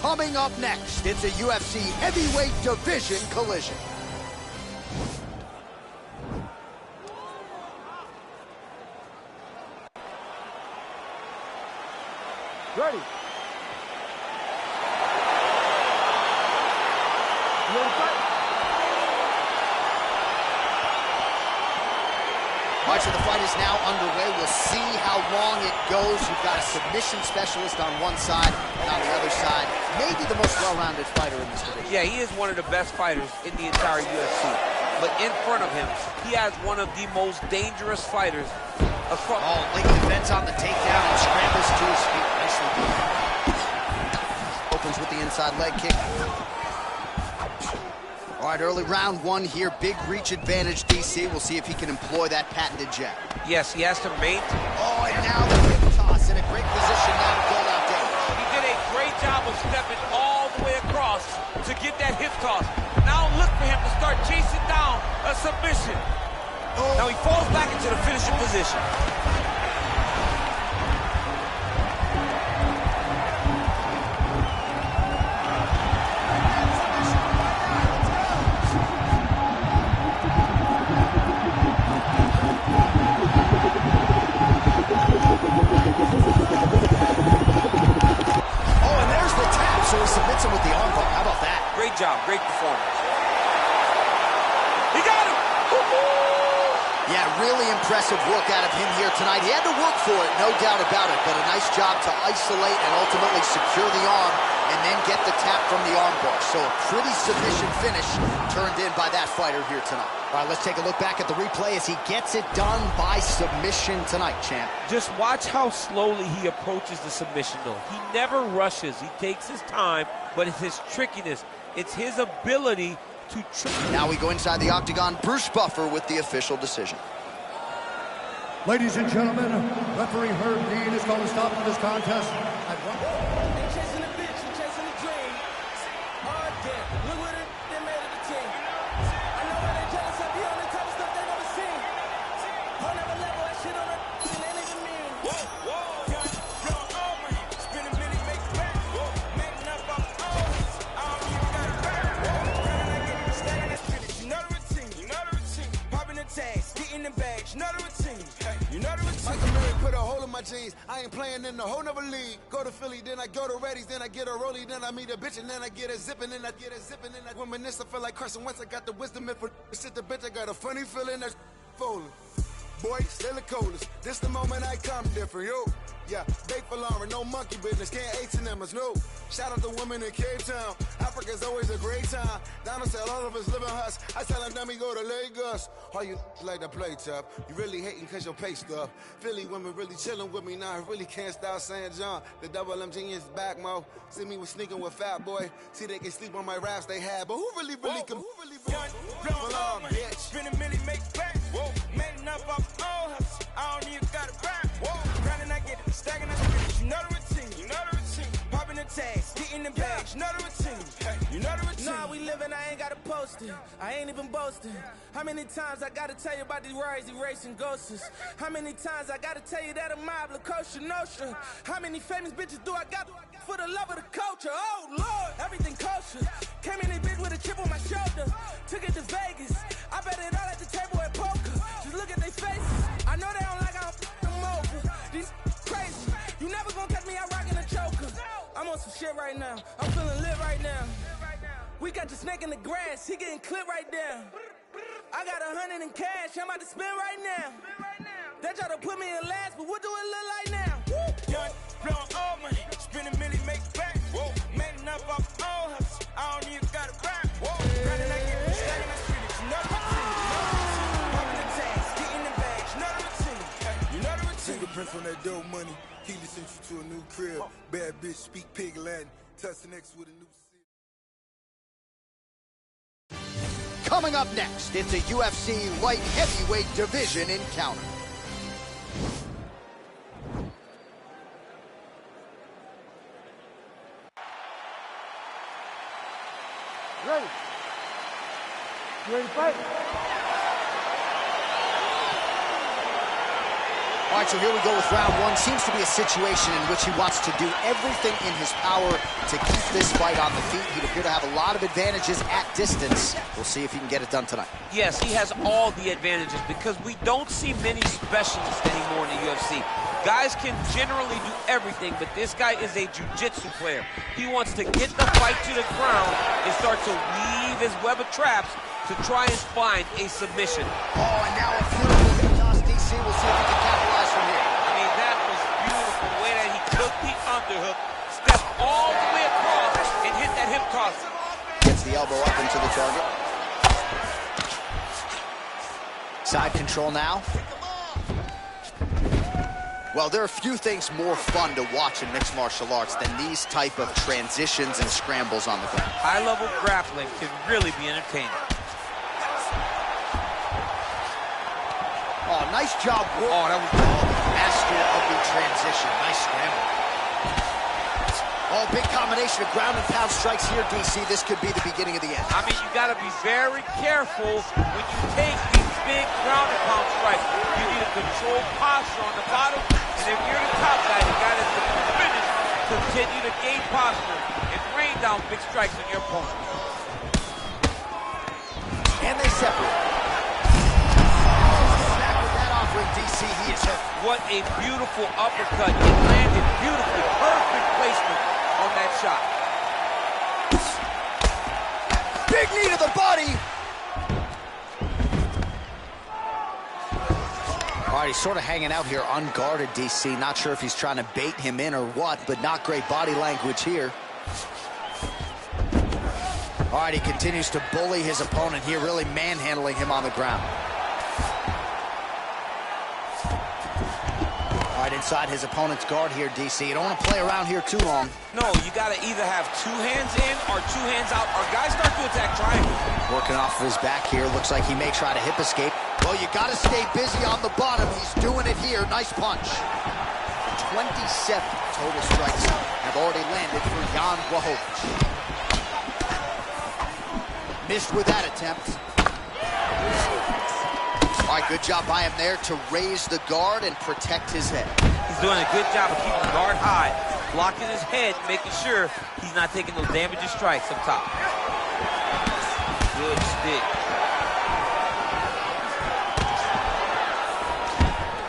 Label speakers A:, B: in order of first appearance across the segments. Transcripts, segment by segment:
A: Coming up next, it's a UFC heavyweight division collision.
B: Ready. You ready to fight?
A: Much of the fight is now underway. We'll see how long it goes. You've got a submission specialist on one side, and on the other side, maybe the most well-rounded fighter in this division.
C: Yeah, he is one of the best fighters in the entire UFC. But in front of him, he has one of the most dangerous fighters across.
A: Oh, Lincoln defends on the takedown and scrambles to his feet. Nicely done. Opens with the inside leg kick. All right, early round one here. Big reach advantage, DC. We'll see if he can employ that patented jab.
C: Yes, he has to maintain.
A: Oh, and now the hip toss in a great position now to build out damage.
C: He did a great job of stepping all the way across to get that hip toss. Now look for him to start chasing down a submission. Oh. Now he falls back into the finishing position.
A: So he submits him with the armbar. How about that?
C: Great job. Great performance. He got him!
A: Yeah, really impressive work out of him here tonight. He had to work for it, no doubt about it, but a nice job to isolate and ultimately secure the arm and then get the tap from the armbar. So a pretty submission finish turned in by that fighter here tonight. All right, let's take a look back at the replay as he gets it done by submission tonight, champ.
C: Just watch how slowly he approaches the submission, though. He never rushes. He takes his time, but it's his trickiness. It's his ability to trick.
A: Now we go inside the octagon. Bruce Buffer with the official decision.
D: Ladies and gentlemen, referee Herb Dean is going to stop this contest at one.
E: They chasing the bitch, they chasing the dream. Hard damn, look what they made of the team. I know why they jealous of you on the type of stuff they never seen. Whole never level that shit on the and they nigga mean. Whoa, oh man, spin a minute, make it back. Making up off the O's, I don't even got it back. Running like it, stacking that finish, you know the routine, Popping the tags, getting the bags, you know the routine. You know the routine.
F: Michael Murray put a hole in my jeans. I ain't playing in the whole nother league. Go to Philly, then I go to Reddy's, then I get a rollie, then I meet a bitch, and then I get a zippin', then I get a zippin', then I reminisce. I feel like Carson Wentz. I got the wisdom and for shit the bitch. I got a funny feeling that's falling. Boy, still the coldest. This the moment I come different, yo. Yeah, bait for Lauren, no monkey business. Can't H&M us, no. Shout out to women in Cape Town. Africa's always a great time. Donald said all of us live in huts. I tell them, dummy, go to Lagos. All you like to play tough. You really hating cause your pay stuff. Philly women really chilling with me now. I really can't stop saying John. The double M genius back, mo. See me with sneaking with Fat Boy. See they can sleep on my raps they had. But who really can? Who really
E: Bitch, spin a minute, make it back. Making up off the old hustle. I don't even got it back. Grinding, I get it. Stacking, I finish. You know the routine. Popping the tags, getting the bags. You know the routine. You know the routine. Nah, we living, I ain't gotta post it. I ain't even boasting. How many times I gotta tell you about these rides, erasing ghosts? How many times I gotta tell you that a mob look kosher, notion? How many famous bitches do I got for the love of the culture? Oh Lord, everything kosher. Came in this bitch with a chip on my shoulder. Took it to Vegas. I bet it all at the table at poker. Just look at their faces. I know they don't like how I'm over. These crazy. You never gonna catch me out rocking a choker. I'm on some shit right now. I'm feeling lit right now. We got the snake in the grass. He getting clipped right there. I got 100 in cash. I'm about to spend right now. They try to put me in last, but what do it look like now? Young, blowing all money. Spend a minute, make it back. Making up off the old hustle. I don't even got it back. Grinding, I get it. Stacking, I finish. You know the routine. Popping the tags, getting the bags. You know the routine. You know the routine.
F: Fingerprints on that dope money. Keely sent you to a new crib. Bad bitch, speak pig Latin. Touch the next with a new city.
A: Coming up next, it's a UFC light heavyweight division encounter.
B: Ready? You ready to fight?
A: All right, so here we go with round one. Seems to be a situation in which he wants to do everything in his power to keep this fight on the feet. He'd appear to have a lot of advantages at distance. We'll see if he can get it done tonight.
C: Yes, he has all the advantages because we don't see many specialists anymore in the UFC. Guys can generally do everything, but this guy is a jiu-jitsu player. He wants to get the fight to the ground and start to weave his web of traps to try and find a submission.
A: Oh, and now a beautiful hip toss, DC. We'll see if he can capitalize from here.
C: I mean, that was beautiful, the way that he took the underhook, stepped all the way across, and hit that hip toss.
A: Gets the elbow up into the target. Side control now. Well, there are few things more fun to watch in mixed martial arts than these type of transitions and scrambles on the ground.
C: High-level grappling can really be entertaining.
A: Oh, nice job.
C: Oh, that was
A: master of the transition. Nice scramble. Oh, big combination of ground and pound strikes here, DC. This could be the beginning of the end.
C: I mean, you got to be very careful when you take these big ground and pound strikes. You need a controlled posture on the bottom, and if you're the top guy, the guy that's going to finish, continue to gain posture and rain down big strikes on your opponent.
A: And they separate. DC, he is hit.
C: What a beautiful uppercut. It landed beautifully. Perfect placement on that shot.
A: Big knee to the body. All right, he's sort of hanging out here unguarded, DC. Not sure if he's trying to bait him in or what, but not great body language here. All right, he continues to bully his opponent here, really manhandling him on the ground. Inside his opponent's guard here, DC. You don't want to play around here too long.
C: No, you got to either have two hands in or two hands out, or guys start to attack triangle.
A: Working off of his back here. Looks like he may try to hip escape. Well, you got to stay busy on the bottom. He's doing it here. Nice punch. 27 total strikes have already landed for Jan Blachowicz. Missed with that attempt. All right, good job by him there to raise the guard and protect his head.
C: He's doing a good job of keeping the guard high, blocking his head, making sure he's not taking those damaging strikes up top. Good stick.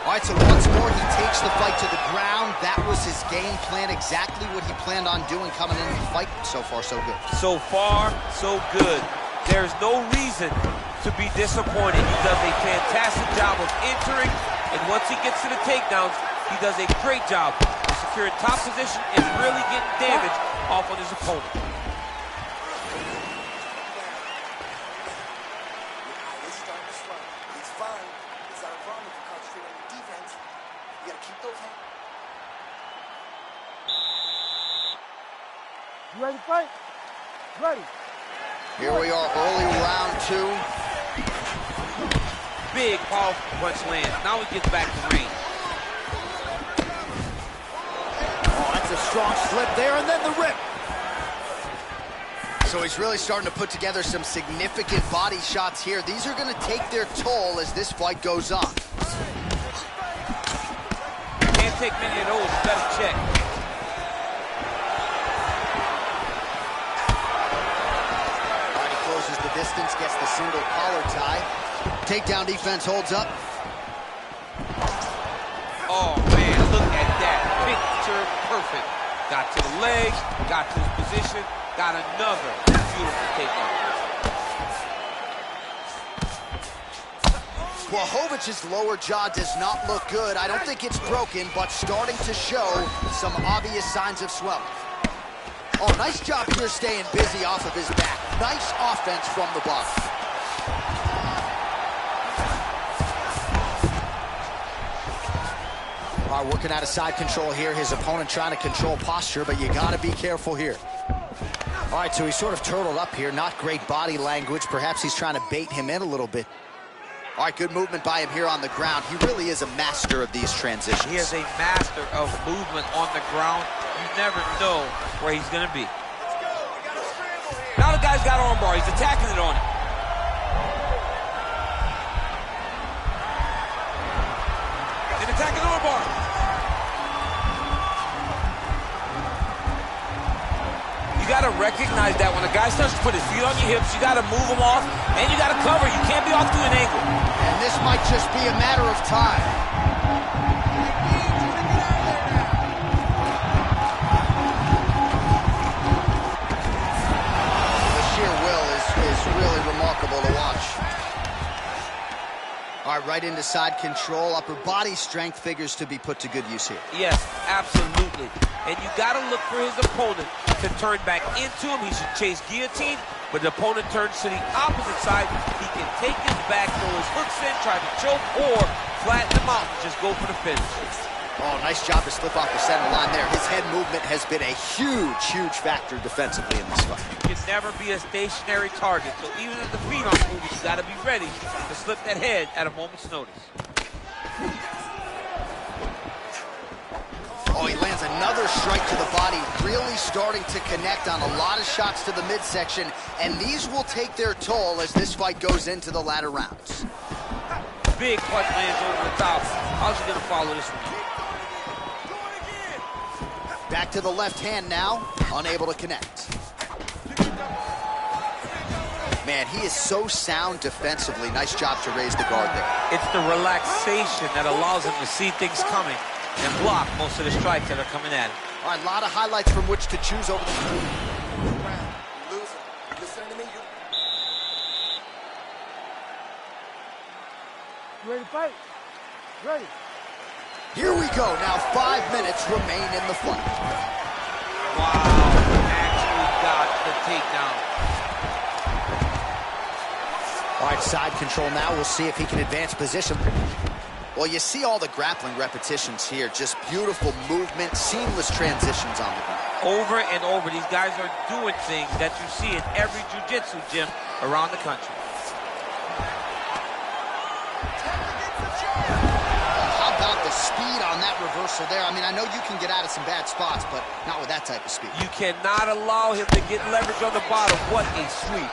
A: All right, so once more he takes the fight to the ground. That was his game plan, exactly what he planned on doing coming into the fight. So far, so good.
C: So far, so good. There's no reason to be disappointed. He does a fantastic job of entering, and once he gets to the takedowns, he does a great job of securing top position and really getting damage off on his opponent.
F: He's starting to slow. He's fine. He's not a problem if you concentrate on your defense. You gotta keep those hands.
B: You ready to fight? Ready.
A: Here we are, early round two.
C: Big, powerful punch lands. Now he gets back to range.
A: Oh, that's a strong slip there, and then the rip. So he's really starting to put together some significant body shots here. These are going to take their toll as this fight goes on.
C: Can't take many of those. Better check.
A: The distance, gets the single collar tie. Takedown defense holds up.
C: Oh, man, look at that. Picture perfect. Got to the legs, got to his position, got another beautiful takedown.
A: Blachowicz' lower jaw does not look good. I don't think it's broken, but starting to show some obvious signs of swelling. Oh, nice job here staying busy off of his back. Nice offense from the bottom. All right, working out of side control here. His opponent trying to control posture, but you got to be careful here. All right, so he's sort of turtled up here. Not great body language. Perhaps he's trying to bait him in a little bit. All right, good movement by him here on the ground. He really is a master of these transitions.
C: He is a master of movement on the ground. You never know where he's going to be. Now the guy's got armbar. He's attacking it on him. And the attacking armbar. You got to recognize that when a guy starts to put his feet on your hips, you got to move him off, and you got to cover. You can't be off to an angle.
A: And this might just be a matter of time. The sheer will is really remarkable to watch. All right, right into side control. Upper body strength figures to be put to good use here.
C: Yes, absolutely. And you got to look for his opponent to turn back into him. He should chase guillotine, but the opponent turns to the opposite side. He can take his back, throw his hooks in, try to choke, or flatten him out and just go for the finish.
A: Oh, nice job to slip off the center line there. His head movement has been a huge, huge factor defensively in this fight.
C: You can never be a stationary target, so even if the feet aren't moving, you got to be ready to slip that head at a moment's notice.
A: Oh, he lands another strike to the body, really starting to connect on a lot of shots to the midsection, and these will take their toll as this fight goes into the latter rounds.
C: Big punch lands over the top. How's he going to follow this one?
A: Back to the left hand now, unable to connect. Man, he is so sound defensively. Nice job to raise the guard there.
C: It's the relaxation that allows him to see things coming and block most of the strikes that are coming at him.
A: All right, a lot of highlights from which to choose over the...
B: You ready to fight? Ready.
A: Here we go. Now 5 minutes remain in the fight.
C: Wow, actually got the takedown.
A: All right, side control now. We'll see if he can advance position. Well, you see all the grappling repetitions here. Just beautiful movement, seamless transitions on the ground.
C: Over and over, these guys are doing things that you see in every jiu-jitsu gym around the country.
A: How about the speed on that reversal there? I mean, I know you can get out of some bad spots, but not with that type of speed.
C: You cannot allow him to get leverage on the bottom. What a sweep.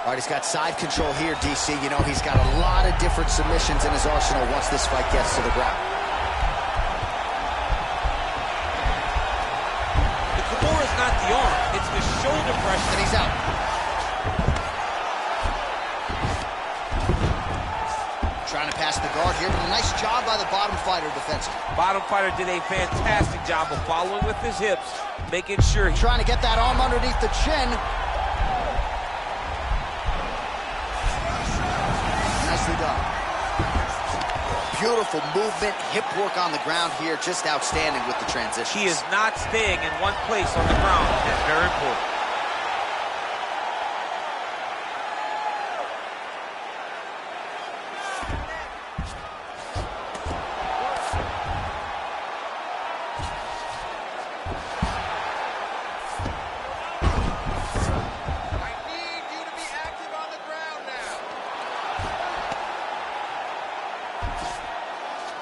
A: All right, he's got side control here, DC. You know, he's got a lot of different submissions in his arsenal once this fight gets to the ground.
C: The Kimura is not the arm. It's the shoulder pressure.
A: And he's out. Trying to pass the guard here, but a nice job by the bottom fighter defensively.
C: Bottom fighter did a fantastic job of following with his hips, making sure he...
A: Trying to get that arm underneath the chin. Nicely done. Beautiful movement, hip work on the ground here, just outstanding with the transitions.
C: He is not staying in one place on the ground. That's very important.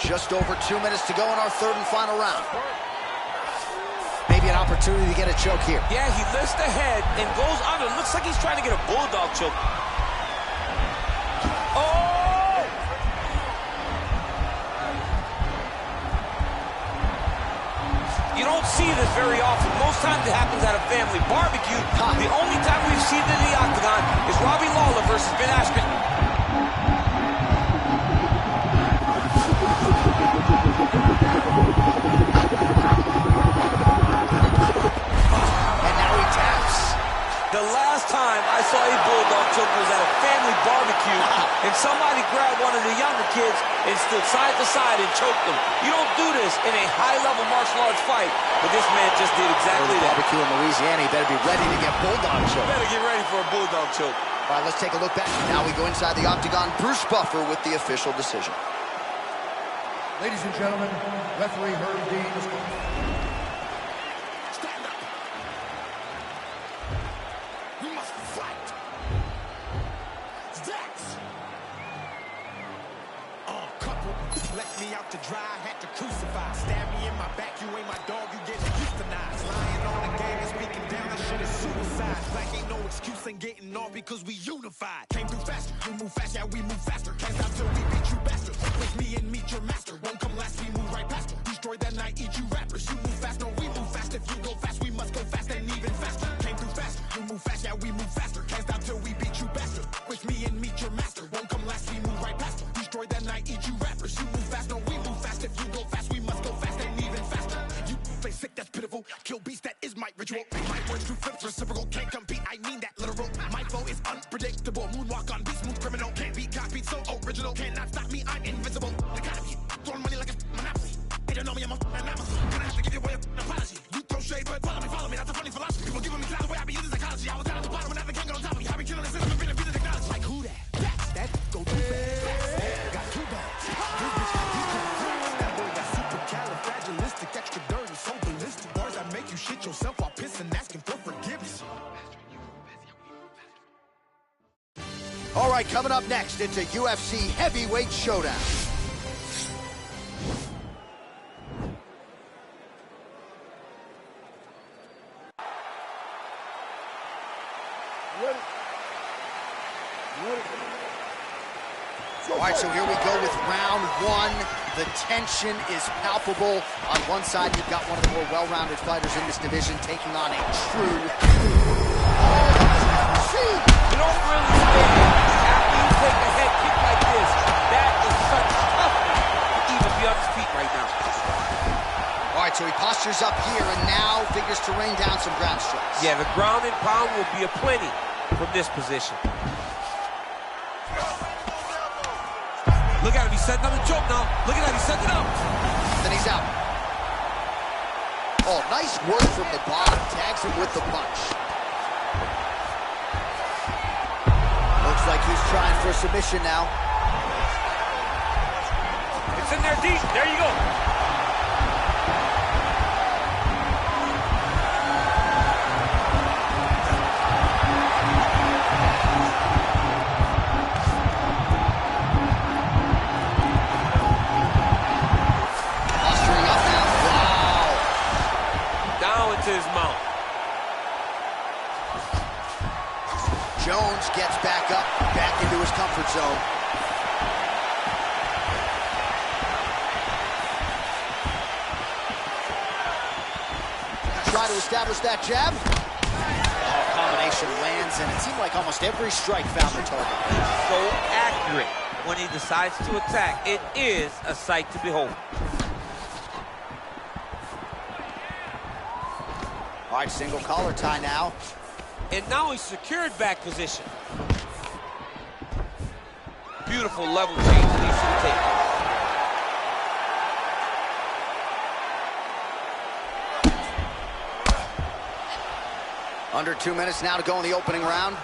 A: Just over 2 minutes to go in our third and final round. Maybe an opportunity to get a choke here.
C: Yeah, he lifts the head and goes under. Looks like he's trying to get a bulldog choke. Oh! You don't see this very often. Most times it happens at a family barbecue. The only time we've seen it in the octagon is Robbie Lawler versus Ben Askren.
A: And now he taps.
C: The last time I saw a bulldog choke was at a family barbecue, and somebody grabbed one of the younger kids and stood side to side and choked them. You don't do this in a high-level martial arts fight, but this man just did exactly that.
A: Barbecue in Louisiana, he better be ready to get bulldog choke.
C: Better get ready for a bulldog choke.
A: All right, let's take a look back. Now we go inside the octagon. Bruce Buffer with the official decision.
D: Ladies and gentlemen, referee Herb Dean is going.
F: Stand up. We must fight. That's couple left me out to dry, had to crucify. Stab me in my back, you ain't my dog, you get euthanized. Lying on the game and speaking down, that shit is suicide. suicide. Black ain't no excuse, ain't getting off because we unified. Came through faster, you move fast, yeah, we move faster. Can't stop till we beat you bastard. With me and meet your master. Won't come last, we move right past her. Destroy that night, eat you rappers. You move fast, no, we move fast. If you go fast, we must go fast and even faster. Came through faster, you move fast, yeah, we move faster. Can't stop till we beat you bastard. With me and meet your master. Won't come last, we move right past her. Destroy that night, eat you rappers. You move fast, no, we move fast. If you go fast, we must go fast and even faster. You play sick, that's pitiful. Kill beast, that is my ritual. My words true flips, reciprocal. Can't compete, I mean that literal. My flow is unpredictable. Moonwalk on beat, smooth criminal. Can't be copied, so original. Cannot stop me, I'm invincible. The economy, throwing money like a monopoly. They don't know me, I'm a anomaly. Gonna have to give you away an apology. You throw shade, but follow me. That's a funny philosophy. People giving me clout the way I be using psychology. I was down at the bottom and nothing can get on top of me. I be killing the system and been the technology. Like who that? That go too fast. Got too bad. This bitch got too bad. That boy got supercalifragilistic, extra dirty, so ballistic. Bars that make you shit yourself while pissing, asking for forgiveness.
A: All right, coming up next, it's a UFC heavyweight showdown.
B: Ready? Ready?
A: All right, so here we go with round one. The tension is palpable. On one side, you've got one of the more well-rounded fighters in this division taking on a true...
C: You don't really stand after you take a head kick like this. That is such toughness to even be on his feet right now.
A: All right, so he postures up here and now figures to rain down some ground strikes.
C: Yeah, the ground and pound will be aplenty from this position. Look at him, he's setting up the choke now. Look at that, he's setting it up.
A: Then he's out. Oh, nice work from the bottom. Tags him with the punch. Looks like he's trying for a submission now.
C: It's in there deep. There you go.
A: Posturing up now. Wow.
C: Down into his mount.
A: Jones gets back up, back into his comfort zone. Try to establish that jab. Oh, combination lands, and it seemed like almost every strike found the target.
C: So accurate when he decides to attack. It is a sight to behold.
A: All right, single collar tie now.
C: And now he's secured back position. Beautiful level change that he should take.
A: Under 2 minutes now to go in the opening round.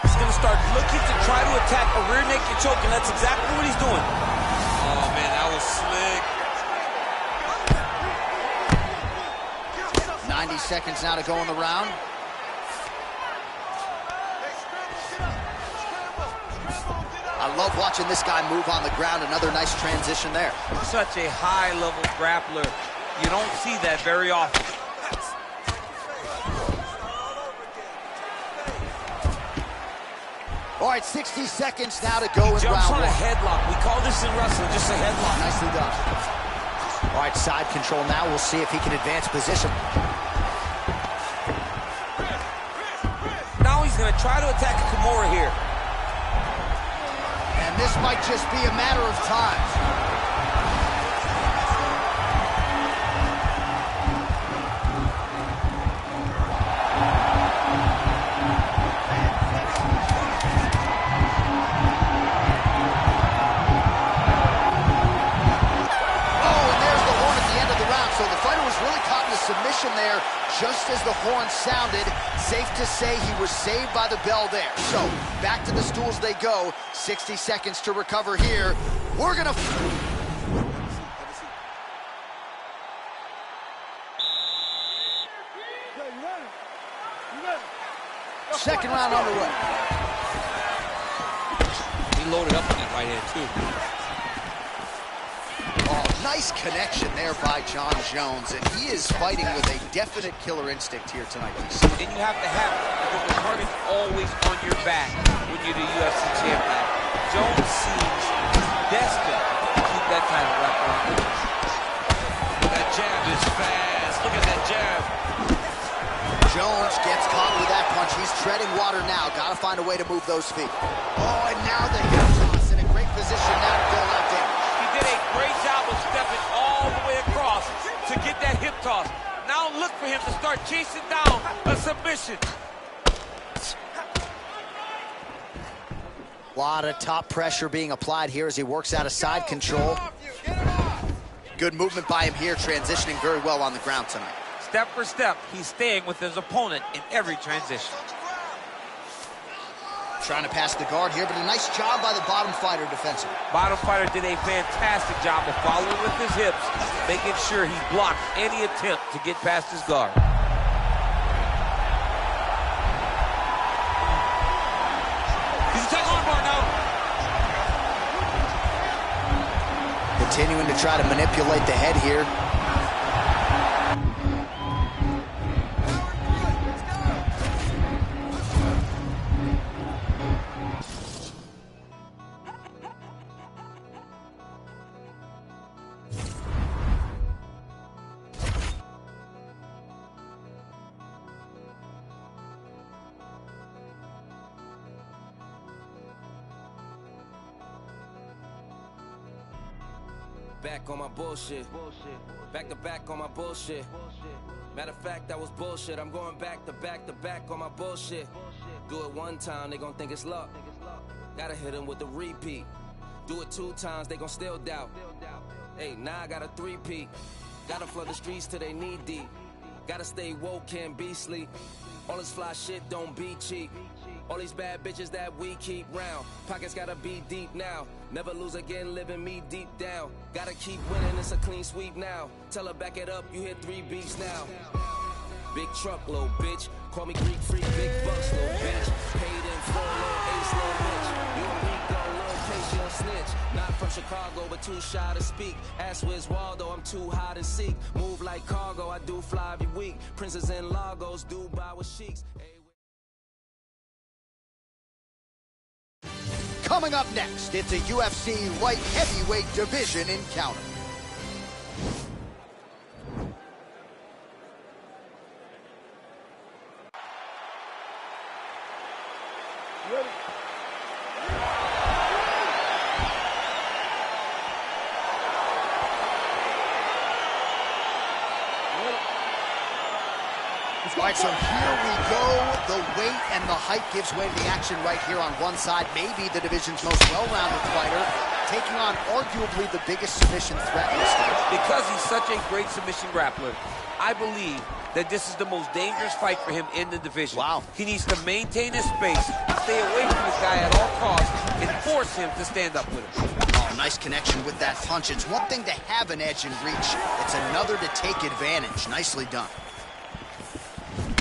C: He's going to start looking to try to attack a rear naked choke, and that's exactly what he's doing. Oh, man, that was slick.
A: 90 seconds now to go in the round. I love watching this guy move on the ground. Another nice transition there.
C: Such a high-level grappler. You don't see that very often.
A: All right, 60 seconds now to go in round
C: Jumps on
A: one.
C: a headlock. We call this in wrestling just a headlock.
A: Nicely done. All right, side control now. We'll see if he can advance position.
C: Now he's going to try to attack a Kimura here.
A: And this might just be a matter of time. Submission there, just as the horn sounded. Safe to say he was saved by the bell there. So, back to the stools they go. 60 seconds to recover here. We're gonna... Second round underway.
C: He loaded up on that right hand, too.
A: Oh, Nice connection there by John Jones, and he is fighting with a definite killer instinct here tonight, DC.
C: And you have to have it, because the target's always on your back when you're the UFC champion. Jones seems destined to keep that title wrapped around him. That jab is fast. Look at that jab.
A: Jones gets caught with that punch. He's treading water now. Got to find a way to move those feet. Oh, and now the hip toss in a great position now to build out damage.
C: Did a great job of stepping all the way across to get that hip toss. Now look for him to start chasing down a submission.
A: A lot of top pressure being applied here as he works out of side control. Good movement by him here, transitioning very well on the ground tonight.
C: Step for step, he's staying with his opponent in every transition.
A: Trying to pass the guard here, but a nice job by the bottom fighter defensively.
C: Bottom fighter did a fantastic job of following with his hips, making sure he blocked any attempt to get past his guard. He's taking on bar now.
A: Continuing to try to manipulate the head here.
G: Back on my bullshit. Back to back on my bullshit. Matter of fact, that was bullshit. I'm going back to back to back on my bullshit. Do it one time, they gon' think it's luck. Gotta hit them with the repeat. Do it 2 times, they gon' still doubt. Hey, now I got a 3-peat. Gotta flood the streets till they knee deep. Gotta stay woke, can't be sleep. All this fly shit don't be cheap. All these bad bitches that we keep round. Pockets gotta be deep now. Never lose again, living me deep down. Gotta keep winning, it's a clean sweep now. Tell her back it up, you hit 3 beats now. Big truck, little bitch. Call me Greek freak, big bucks, little bitch. Paid in full, little ace, little bitch. You and me go, little case, you don't snitch. Not from Chicago, but too shy to speak. Ask where's Waldo, I'm too high to seek. Move like cargo, I do fly every week. Princes and Lagos, Dubai with sheiks.
A: Coming up next, it's a UFC light heavyweight division encounter.
B: Ready?
A: All right, so here we go. The weight and the height gives way to the action right here on one side. Maybe the division's most well-rounded fighter, taking on arguably the biggest submission threat in this division.
C: Because he's such a great submission grappler, I believe that this is the most dangerous fight for him in the division.
A: Wow.
C: He needs to maintain his space, stay away from this guy at all costs, and force him to stand up with him.
A: Oh, nice connection with that punch. It's one thing to have an edge and reach. It's another to take advantage. Nicely done.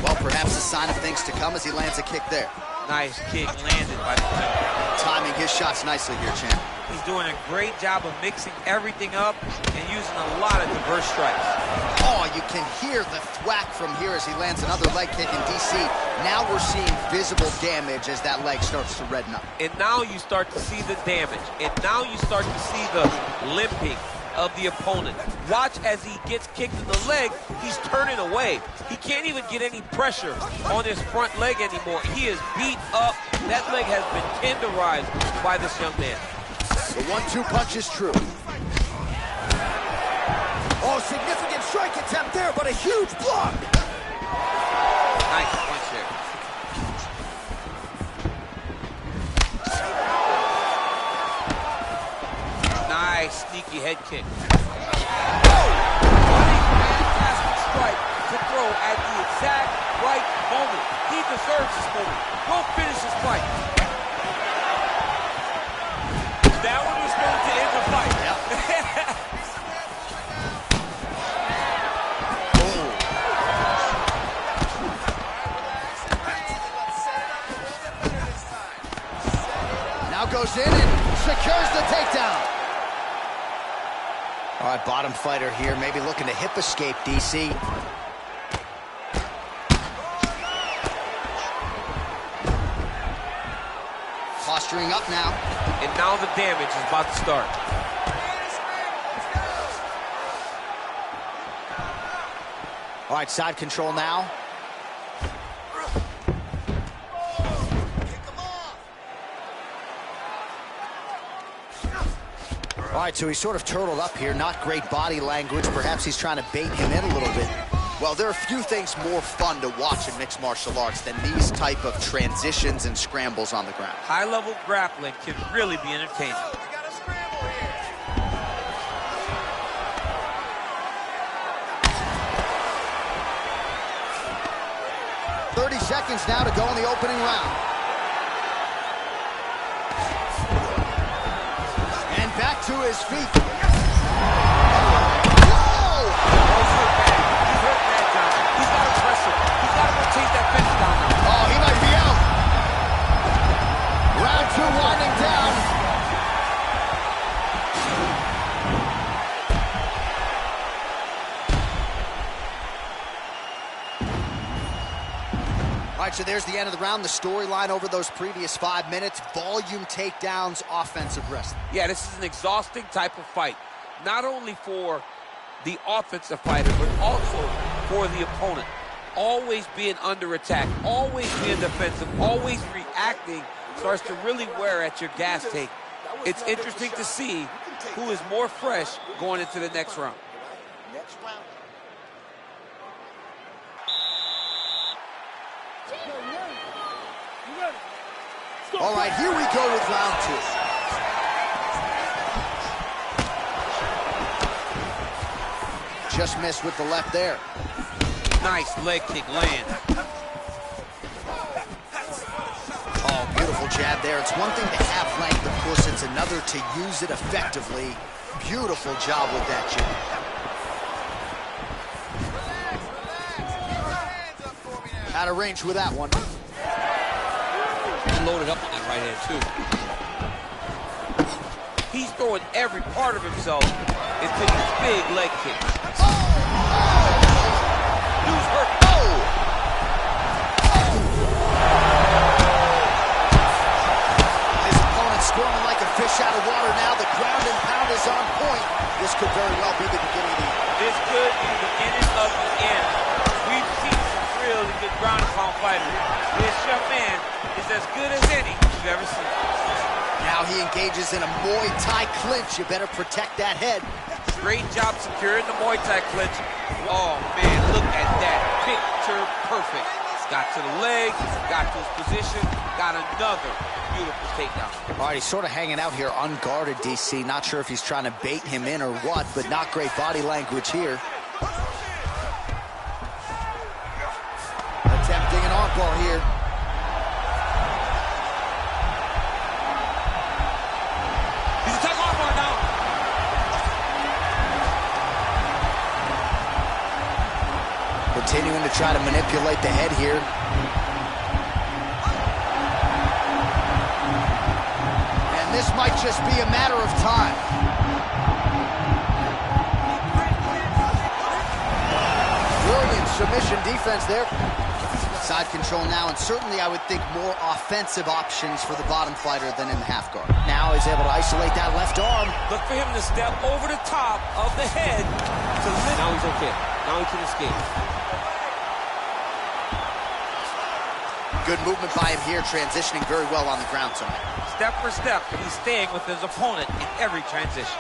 A: Well, perhaps a sign of things to come as he lands a kick there.
C: Nice kick landed by the champ.
A: Timing his shots nicely here, champ.
C: He's doing a great job of mixing everything up and using a lot of diverse strikes.
A: Oh, you can hear the thwack from here as he lands another leg kick in DC. Now we're seeing visible damage as that leg starts to redden up.
C: And now you start to see the damage. And now you start to see the limping of the opponent. Watch as he gets kicked in the leg, he's turning away. He can't even get any pressure on his front leg anymore. He is beat up. That leg has been tenderized by this young man.
A: The 1-2 punch is true. Oh, significant strike attempt there, but a huge block.
C: Nice punch there. Nice sneaky head kick. Oh! What a fantastic strike to throw at the exact right moment. He deserves this moment. Go finish his fight. That one was going to end the fight. Yep.
A: Now goes in and secures the takedown. All right, bottom fighter here, maybe looking to hip escape, DC. Posturing up now.
C: And now the damage is about to start.
A: All right, side control now. All right, so he's sort of turtled up here. Not great body language. Perhaps he's trying to bait him in a little bit. Well, there are few things more fun to watch in mixed martial arts than these type of transitions and scrambles on the ground.
C: High-level grappling can really be entertaining.
A: 30 seconds now to go in the opening round. And back to his feet. Whoa!
C: He's hurt bad. He's hurt bad, Johnson. He's got to press him. He's got to go take that fence down now.
A: Oh, he might be out. Round 2 winding down. All right, so there's the end of the round. The storyline over those previous 5 minutes, volume takedowns, offensive wrestling.
C: Yeah, this is an exhausting type of fight. Not only for the offensive fighter, but also for the opponent. Always being under attack, always being defensive, always reacting starts to really wear at your gas tank. It's interesting to see who is more fresh going into the next round.
A: All right, here we go with round 2. Just missed with the left there.
C: Nice leg kick land.
A: Oh, beautiful jab there. It's one thing to have length, of course. It's another to use it effectively. Beautiful job with that jab. Out of range with that one.
C: Loaded up on that right hand, too. He's throwing every part of himself into these big leg kicks. Dude's hurt.
A: His opponent squirming like a fish out of water now. The ground and pound is on point. This could very well be the beginning of the end.
C: This could be the beginning of the end. We've seen some really good ground and pound fighters. This young man is as good as any you've ever seen.
A: Now he engages in a Muay Thai clinch. You better protect that head.
C: Great job securing the Muay Thai clinch. Oh, man, look at that. Picture perfect. Got to the leg, got to his position, got another beautiful takedown.
A: All right, he's sort of hanging out here unguarded, DC. Not sure if he's trying to bait him in or what, but not great body language here. Attempting an armbar here.
C: He's a tough armbar now.
A: Continuing to try to manipulate the head here. And this might just be a matter of time. Brilliant submission defense there. Side control now, and certainly I would think more offensive options for the bottom fighter than in the half guard. Now he's able to isolate that left arm.
C: Look for him to step over the top of the head to lift. Now he's okay. Now he can escape.
A: Good movement by him here, transitioning very well on the ground tonight.
C: Step for step, he's staying with his opponent in every transition.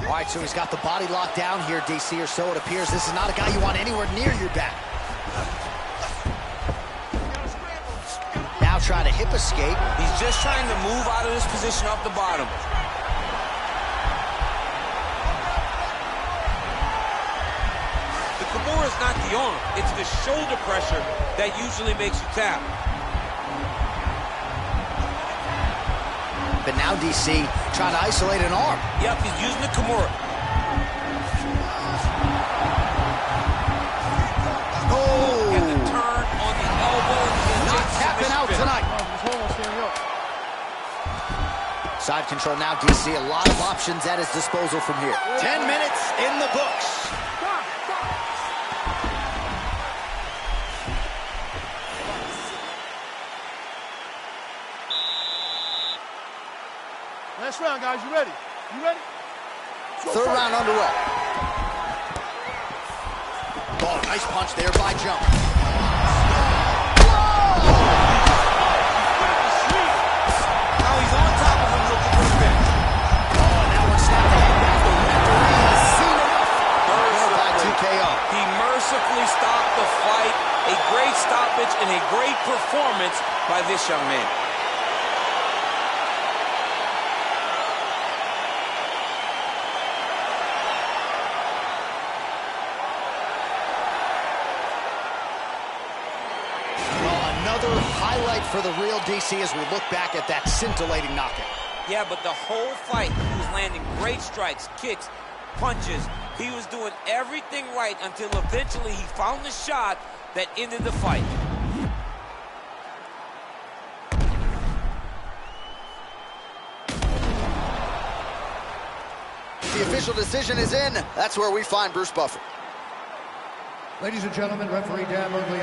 A: All right, so he's got the body locked down here, DC, or so it appears. This is not a guy you want anywhere near your back. Now trying to hip escape.
G: He's just trying to move out of this position off the bottom.
C: The Kimura is not the arm, it's the shoulder pressure that usually makes you tap.
A: But now DC trying to isolate an arm.
C: Yep, he's using the Kimura.
A: Oh!
C: Get the turn on the elbow.
A: Not tapping out tonight. Side control now, DC. A lot of options at his disposal from here. 10 minutes in the books.
B: Stop, stop. Last round, guys. You ready? You ready?
A: Third round underway. Oh, nice punch there by Jones.
C: Now he's on top of him looking for the finish.
A: Oh, and that one snapped the head back. The referee has seen enough. By TKO.
C: He mercifully stopped the fight. A great stoppage and a great performance by this young man.
A: Another highlight for the real DC as we look back at that scintillating knockout.
C: Yeah, but the whole fight, he was landing great strikes, kicks, punches. He was doing everything right until eventually he found the shot that ended the fight.
A: The official decision is in. That's where we find Bruce Buffer.
D: Ladies and gentlemen, referee Dan Mergley